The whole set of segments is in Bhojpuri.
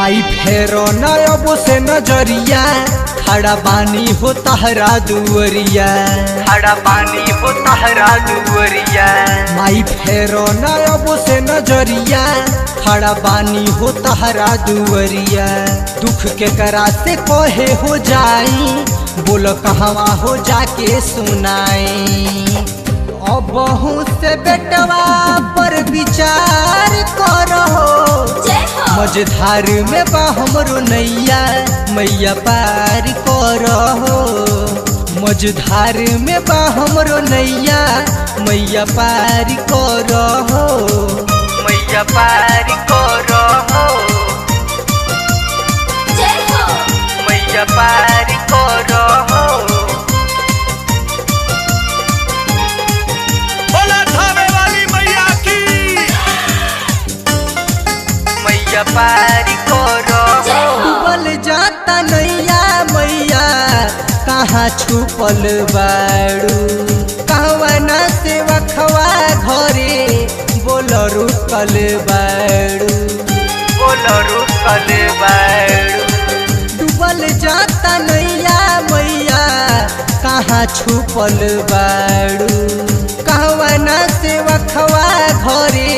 माई फेरो नयबो से नजरिया खड़ा बानी हो तहरा दुवरिया, खड़ा बानी हो तहरा दुवरिया। माई फेरो नयबो से नजरिया खड़ा बानी हो तहरा दुवरिया। दुख के करा से कहे हो जाई, बोल कहवा हो जाके सुनाई। अबहू से बेटवा पर विचार करहो, मझधार में बा हमरो नैया मैया पार करहो। मझधार में बा हमरो नैया मैया पार करहो, मैया पार करहो, मैया पार करहो। पारी डूबल जाता नैया मैया कहाँ छुपल बाड़ू, कहवना से वखवा घरे बोल रुकल बाड़ू, बोल रुकल बाड़ू। डूबल जाता नैया मैया कहाँ छुपल बाड़ू, कहवना से वखवा घरे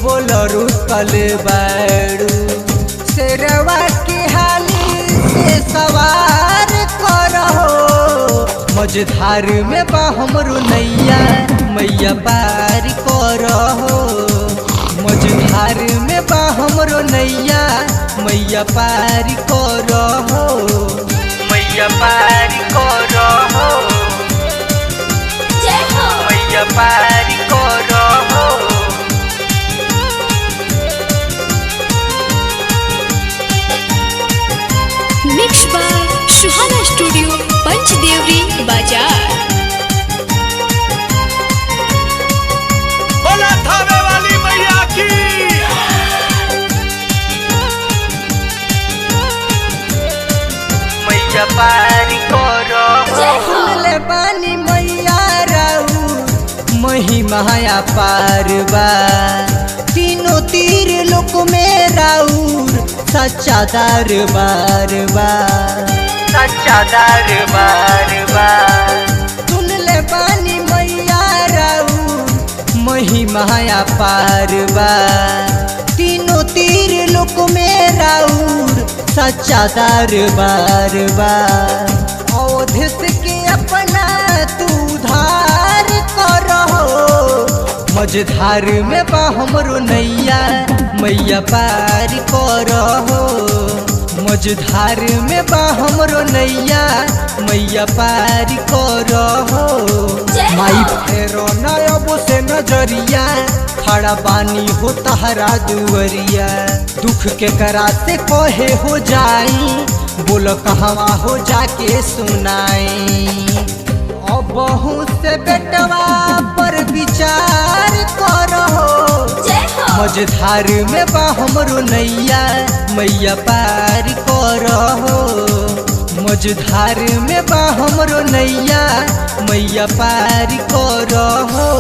बोल रुकल बाड़ू। शेरवा के हाली से सवार करहो, मझधार में बा हमरो नैया मैया पार करहो। मझधार में बा हमरो नैया मैया पार करहो, मैया पार करहो, मैया पार करहो। Mix by Suhana studio Panchdevari बाजार। बोला थावे वाली मैया की। मैया पार करहो, ले बानी मैया राऊ महिमा पार बा। तीनों तीर लोक में राउर सच्चा दरबार बा, सच्चा दरबार बा। सुन ले बानी मैया राउर महिमा पार बा। तीनों तीर लोक में राउर सच्चा दरबार बा। अवधेश के अपना तू धार करहो, मझधार में बा हमरो नैया मैया पार करहो। मझधार में बा हमरो नैया मैया पार करहो। माई फेरो नयबो से नजरिया खड़ा बानी हो तहरा दुवरिया। दुख के करा से कहे हो जाई, बोल कहवा हो जाके सुनाई। अबहू से बेटवा पर विचार करहो, मझधार में बा हमरो नैया मैया पार करहो। मझधार में बा हमरो नैया मैया पार करहो।